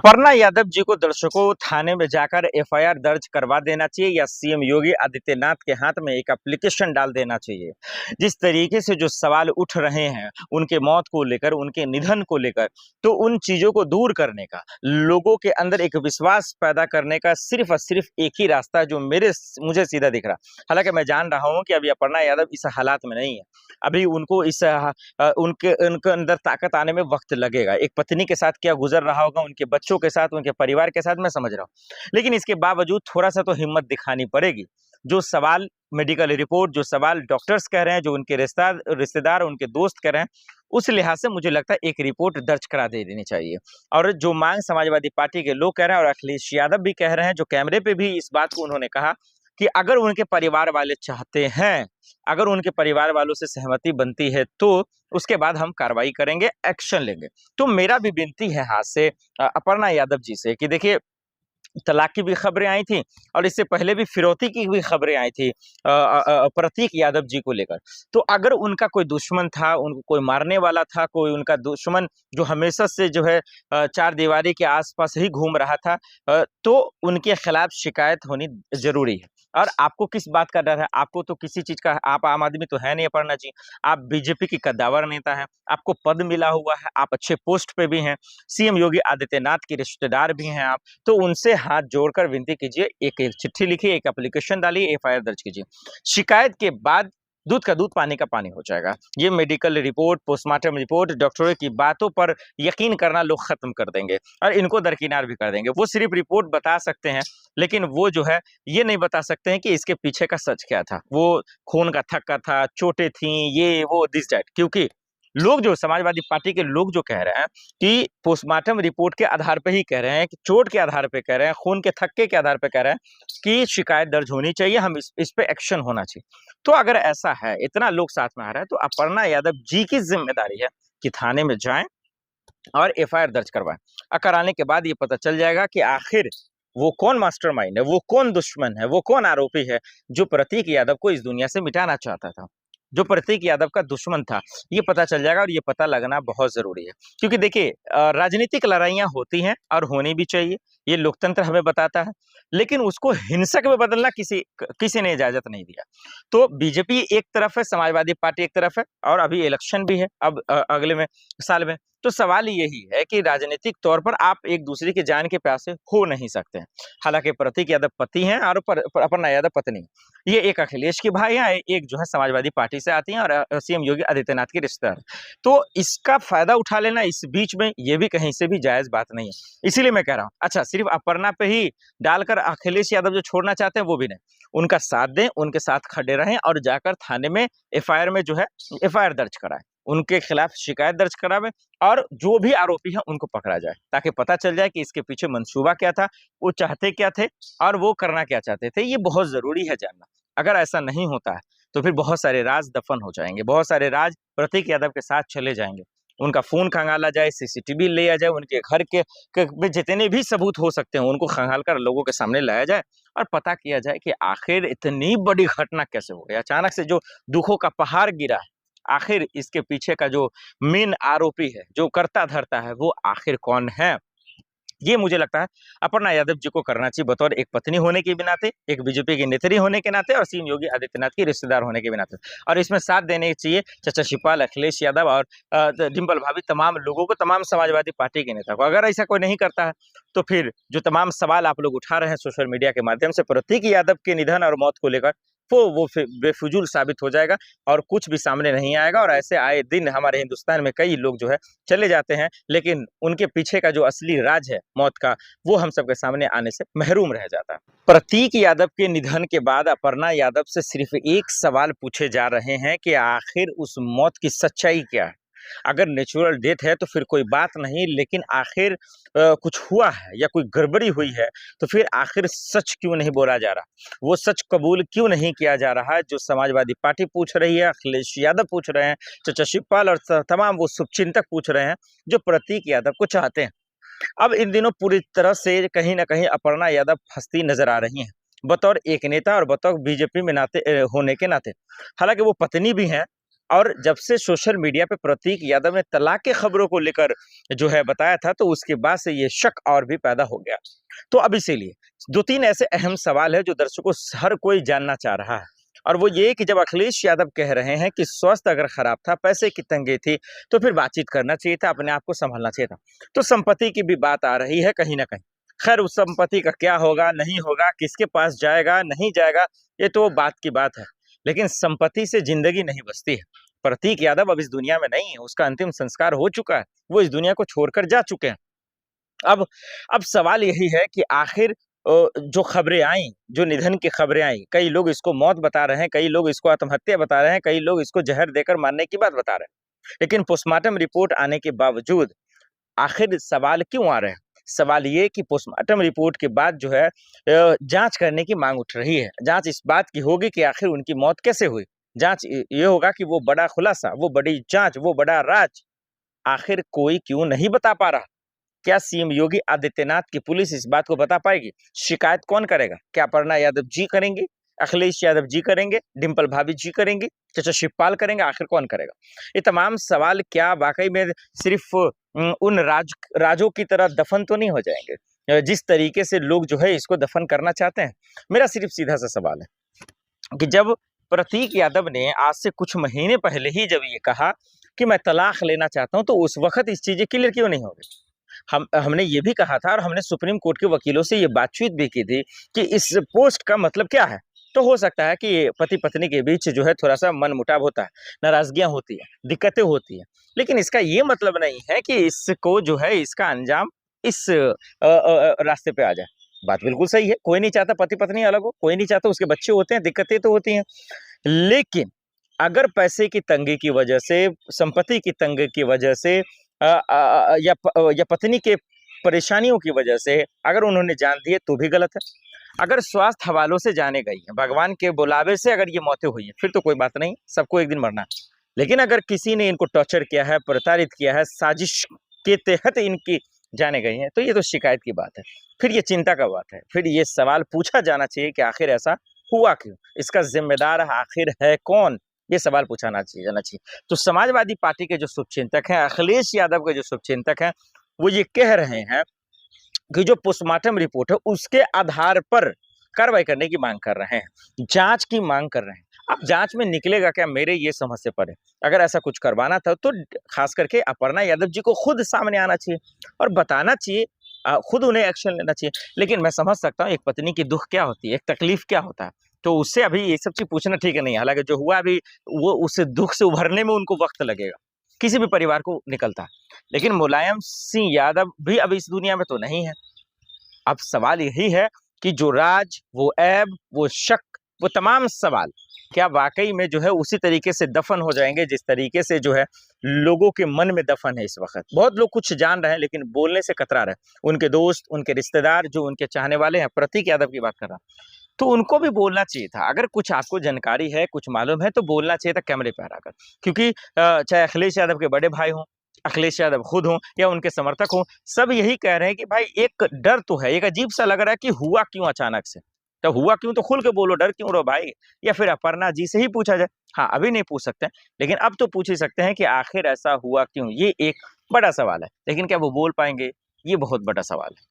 अपर्णा यादव जी को दर्शकों थाने में जाकर एफआईआर दर्ज करवा देना चाहिए या सीएम योगी आदित्यनाथ के हाथ में एक एप्लीकेशन डाल देना चाहिए। जिस तरीके से जो सवाल उठ रहे हैं उनके मौत को लेकर, उनके निधन को लेकर, तो उन चीजों को दूर करने का, लोगों के अंदर एक विश्वास पैदा करने का सिर्फ और सिर्फ एक ही रास्ता जो मुझे सीधा दिख रहा। हालांकि मैं जान रहा हूं कि अभी अपर्णा यादव इस हालात में नहीं है। अभी उनको उनके उनके अंदर ताकत आने में वक्त लगेगा। एक पत्नी के साथ क्या गुजर रहा होगा, उनके बच्चों के साथ, उनके परिवार के साथ, मैं समझ रहा हूँ। लेकिन इसके बावजूद थोड़ा सा तो हिम्मत दिखानी पड़ेगी। जो सवाल मेडिकल रिपोर्ट, जो सवाल डॉक्टर्स कह रहे हैं, जो उनके रिश्तेदार उनके दोस्त कह रहे हैं, उस लिहाज से मुझे लगता है एक रिपोर्ट दर्ज करा दे देनी चाहिए। और जो मांग समाजवादी पार्टी के लोग कह रहे हैं और अखिलेश यादव भी कह रहे हैं, जो कैमरे पे भी इस बात को उन्होंने कहा कि अगर उनके परिवार वाले चाहते हैं, अगर उनके परिवार वालों से सहमति बनती है, तो उसके बाद हम कार्रवाई करेंगे, एक्शन लेंगे। तो मेरा भी विनती है हाथ से अपर्णा यादव जी से कि देखिए, तलाक की भी खबरें आई थी और इससे पहले भी फिरौती की भी खबरें आई थी प्रतीक यादव जी को लेकर। तो अगर उनका कोई दुश्मन था, उनको कोई मारने वाला था, कोई उनका दुश्मन जो हमेशा से जो है चार दीवारी के आसपास ही घूम रहा था, तो उनके खिलाफ शिकायत होनी जरूरी है। और आपको किस बात का डर है? आपको तो किसी चीज का, आप आम आदमी तो है नहीं अपर्णा जी। आप बीजेपी की कद्दावर नेता है, आपको पद मिला हुआ है, आप अच्छे पोस्ट पे भी हैं, सीएम योगी आदित्यनाथ के रिश्तेदार भी हैं आप। तो उनसे हाथ जोड़कर विनती कीजिए, एक चिट्ठी लिखिए, एक एप्लीकेशन डालिए, एफआईआर दर्ज कीजिए। शिकायत के बाद दूध का दूध, पानी का पानी हो जाएगा। ये मेडिकल रिपोर्ट, पोस्टमार्टम रिपोर्ट, डॉक्टरों की बातों पर यकीन करना लोग खत्म कर देंगे और इनको दरकिनार भी कर देंगे। वो सिर्फ रिपोर्ट बता सकते हैं, लेकिन वो जो है ये नहीं बता सकते हैं कि इसके पीछे का सच क्या था। वो खून का थक्का था, चोटें थी, ये वो दिस दैट। क्योंकि लोग, जो समाजवादी पार्टी के लोग जो कह रहे हैं कि पोस्टमार्टम रिपोर्ट के आधार पे ही कह रहे हैं, कि चोट के आधार पे कह रहे हैं, खून के थक्के के आधार पे कह रहे हैं कि शिकायत दर्ज होनी चाहिए, हम इस पे एक्शन होना चाहिए। तो अगर ऐसा है, इतना लोग साथ में आ रहा है, तो अपर्णा यादव जी की जिम्मेदारी है कि थाने में जाएं और एफआईआर दर्ज करवाएं। और कराने के बाद ये पता चल जाएगा कि आखिर वो कौन मास्टरमाइंड है, वो कौन दुश्मन है, वो कौन आरोपी है जो प्रतीक यादव को इस दुनिया से मिटाना चाहता था, जो प्रतीक यादव का दुश्मन था। ये पता चल जाएगा और ये पता लगना बहुत जरूरी है। क्योंकि देखिए, राजनीतिक लड़ाइयां होती हैं और होनी भी चाहिए, ये लोकतंत्र हमें बताता है। लेकिन उसको हिंसक में बदलना किसी ने इजाजत नहीं दिया। तो बीजेपी एक तरफ है, समाजवादी पार्टी एक तरफ है, और अभी इलेक्शन भी है अब अगले में साल में। तो सवाल यही है कि राजनीतिक तौर पर आप एक दूसरे की जान के प्यासे हो नहीं सकते हैं। हालांकि प्रतीक यादव पति हैं और अपर्णा यादव पत्नी है। ये एक अखिलेश की भाई हैं, एक जो है समाजवादी पार्टी से आती हैं, और सीएम योगी आदित्यनाथ के रिश्तेदार। तो इसका फायदा उठा लेना इस बीच में, ये भी कहीं से भी जायज बात नहीं है। इसीलिए मैं कह रहा हूँ, अच्छा सिर्फ अपर्णा पे ही डालकर अखिलेश यादव जो छोड़ना चाहते हैं वो भी नहीं, उनका साथ दें, उनके साथ खड़े रहें और जाकर थाने में एफआईआर में जो है एफआईआर दर्ज कराएं, उनके खिलाफ शिकायत दर्ज करावे और जो भी आरोपी है उनको पकड़ा जाए, ताकि पता चल जाए कि इसके पीछे मंसूबा क्या था, वो चाहते क्या थे और वो करना क्या चाहते थे। ये बहुत जरूरी है जानना। अगर ऐसा नहीं होता है तो फिर बहुत सारे राज दफन हो जाएंगे, बहुत सारे राज प्रतीक यादव के साथ चले जाएंगे। उनका फोन खंगाला जाए, सीसीटीवी लिया जाए, उनके घर के जितने भी सबूत हो सकते हैं उनको खंगाल कर लोगों के सामने लाया जाए और पता किया जाए कि आखिर इतनी बड़ी घटना कैसे हो गई। अचानक से जो दुखों का पहाड़ गिरा है, आखिर इसके पीछे का जो मेन आरोपी है, जो करता धरता है, वो आखिर कौन है। ये मुझे लगता है अपर्णा यादव जी को करना चाहिए, बतौर एक पत्नी होने के भी नाते, एक बीजेपी की नेत्री होने के नाते और सीएम योगी आदित्यनाथ की रिश्तेदार होने के भी नाते। और इसमें साथ देने चाहिए चाचा शिवपाल, अखिलेश यादव और डिम्पल भाभी, तमाम लोगों को, तमाम समाजवादी पार्टी के नेता को। अगर ऐसा कोई नहीं करता है तो फिर जो तमाम सवाल आप लोग उठा रहे हैं सोशल मीडिया के माध्यम से प्रतीक यादव के निधन और मौत को लेकर, वो बेफिजूल साबित हो जाएगा और कुछ भी सामने नहीं आएगा। और ऐसे आए दिन हमारे हिंदुस्तान में कई लोग जो है चले जाते हैं, लेकिन उनके पीछे का जो असली राज है मौत का, वो हम सबके सामने आने से महरूम रह जाता है। प्रतीक यादव के निधन के बाद अपर्णा यादव से सिर्फ एक सवाल पूछे जा रहे हैं कि आखिर उस मौत की सच्चाई क्या है। अगर नेचुरल डेथ है तो फिर कोई बात नहीं, लेकिन आखिर कुछ हुआ है या कोई गड़बड़ी हुई है तो फिर आखिर सच क्यों नहीं बोला जा रहा, वो सच कबूल क्यों नहीं किया जा रहा है, जो समाजवादी पार्टी पूछ रही है, अखिलेश यादव पूछ रहे हैं, चाचा शिवपाल और तमाम वो शुभचिंतक पूछ रहे हैं जो प्रतीक यादव को चाहते हैं। अब इन दिनों पूरी तरह से कहीं ना कहीं अपर्णा यादव फंसती नजर आ रही हैं, बतौर एक नेता और बतौर बीजेपी में नाते होने के नाते। हालांकि वो पत्नी भी हैं और जब से सोशल मीडिया पे प्रतीक यादव ने तलाक की खबरों को लेकर जो है बताया था, तो उसके बाद से ये शक और भी पैदा हो गया। तो अब इसीलिए 2-3 ऐसे अहम सवाल है जो दर्शकों हर कोई जानना चाह रहा है। और वो ये कि जब अखिलेश यादव कह रहे हैं कि स्वास्थ्य अगर खराब था, पैसे की तंगी थी, तो फिर बातचीत करना चाहिए था, अपने आप को संभालना चाहिए था। तो संपत्ति की भी बात आ रही है कहीं न कहीं। खैर उस संपत्ति का क्या होगा, नहीं होगा, किसके पास जाएगा, नहीं जाएगा, ये तो बात की बात है। लेकिन संपत्ति से ज़िंदगी नहीं बसती है। प्रतीक यादव अब इस दुनिया में नहीं है, उसका अंतिम संस्कार हो चुका है, वो इस दुनिया को छोड़कर जा चुके हैं। अब अब सवाल यही है कि आखिर जो खबरें आईं, जो निधन की खबरें आईं, कई लोग इसको मौत बता रहे हैं, कई लोग इसको आत्महत्या बता रहे हैं, कई लोग इसको जहर देकर मारने की बात बता रहे हैं। लेकिन पोस्टमार्टम रिपोर्ट आने के बावजूद आखिर सवाल क्यों आ रहे हैं? सवाल ये कि पोस्टमार्टम रिपोर्ट के बाद जो है जाँच करने की माँग उठ रही है। जाँच इस बात की होगी कि आखिर उनकी मौत कैसे हुई? जाँच ये होगा कि वो बड़ा खुलासा, वो बड़ी जाँच, वो बड़ा राज आखिर कोई क्यों नहीं बता पा रहा? क्या सीएम योगी आदित्यनाथ की पुलिस इस बात को बता पाएगी? शिकायत कौन करेगा? क्या अपर्णा यादव जी करेंगी? अखिलेश यादव जी करेंगे? डिंपल भाभी जी करेंगी? चाचा शिवपाल करेंगे? आखिर कौन करेगा? ये तमाम सवाल क्या वाक़ई में सिर्फ़ उन राजों की तरह दफ़न तो नहीं हो जाएँगे? जिस तरीके से लोग जो है इसको दफ़न करना चाहते हैं? मेरा सिर्फ़ सीधा-सा सवाल है कि जब प्रतीक यादव ने आज से कुछ महीने पहले ही जब ये कहा कि मैं तलाक लेना चाहता हूँ, तो उस वक़्त इस चीज़ें क्लियर क्यों नहीं हो गई? हमने ये भी कहा था और हमने सुप्रीम कोर्ट के वकीलों से ये बातचीत भी की थी कि इस पोस्ट का मतलब क्या है? तो हो सकता है कि पति-पत्नी के बीच जो है थोड़ा-सा मनमुटाव होता है, नाराज़गियाँ होती हैं, दिक्कतें होती हैं। लेकिन इसका ये मतलब नहीं है कि इसको जो है इसका अंजाम इस रास्ते पे आ जाए। बात बिल्कुल सही है, कोई नहीं चाहता पति-पत्नी अलग हो, कोई नहीं चाहता उसके बच्चे होते हैं, दिक्कतें तो होती हैं। लेकिन अगर पैसे की तंगी की वजह से, संपत्ति की तंगी की वजह से या पत्नी के परेशानियों की वजह से अगर उन्होंने जान दी है तो भी गलत है। अगर स्वास्थ्य हवालों से जाने गई हैं, भगवान के बुलावे से अगर ये मौतें हुई हैं, फिर तो कोई बात नहीं, सबको एक दिन मरना है। लेकिन अगर किसी ने इनको टॉर्चर किया है, प्रताड़ित किया है, साजिश के तहत इनकी जानें गई हैं, तो ये तो शिकायत की बात है। फिर ये चिंता का बात है। फिर ये सवाल पूछा जाना चाहिए कि आखिर ऐसा हुआ क्यों? इसका ज़िम्मेदार आखिर है कौन? ये सवाल पूछाना चाहिए जाना चाहिए। तो समाजवादी पार्टी के जो शुभचिंतक हैं, अखिलेश यादव के जो शुभचिंतक हैं, वो ये कह रहे हैं कि जो पोस्टमार्टम रिपोर्ट है, उसके आधार पर कार्रवाई करने की माँग कर रहे हैं, जाँच की माँग कर रहे हैं। अब जाँच में निकलेगा क्या, मेरे ये समझ से परे। अगर ऐसा कुछ करवाना था तो ख़ास करके अपर्णा यादव जी को खुद सामने आना चाहिए और बताना चाहिए, खुद उन्हें एक्शन लेना चाहिए। लेकिन मैं समझ सकता हूँ एक पत्नी की दुःख क्या होती है, एक तकलीफ़ क्या होता है। तो उससे अभी ये सब चीज़ पूछना ठीक नहीं है। हालाँकि जो हुआ अभी वो उस दुःख से उभरने में उनको वक़्त लगेगा, किसी भी परिवार को निकलता है। लेकिन मुलायम सिंह यादव भी अब इस दुनिया में तो नहीं है। अब सवाल यही है कि जो राज, वो ऐब, वो शक, वो तमाम सवाल क्या वाक़ई में जो है उसी तरीके से दफ़न हो जाएँगे जिस तरीके से जो है लोगों के मन में दफ़न है इस वक़्त। बहुत लोग कुछ जान रहे हैं लेकिन बोलने से कतरा रहे हैं। उनके दोस्त, उनके रिश्तेदार जो उनके चाहने वाले हैं, प्रतीक यादव की बात कर रहा हूँ, तो उनको भी बोलना चाहिए था। अगर कुछ आपको जानकारी है, कुछ मालूम है तो बोलना चाहिए था कैमरे पे आकर। क्योंकि चाहे अखिलेश यादव के बड़े भाई हों, अखिलेश यादव खुद हों या उनके समर्थक हों, सब यही कह रहे हैं कि भाई एक डर तो है, एक अजीब-सा लग रहा है कि हुआ क्यों अचानक से? तो हुआ क्यों तो खुल के बोलो, डर क्यों रहो भाई? या फिर अपर्णा जी से ही पूछा जाए। हाँ, अभी नहीं पूछ सकते, लेकिन अब तो पूछ ही सकते हैं कि आखिर ऐसा हुआ क्यों? ये एक बड़ा सवाल है। लेकिन क्या वो बोल पाएँगे? ये बहुत बड़ा सवाल है।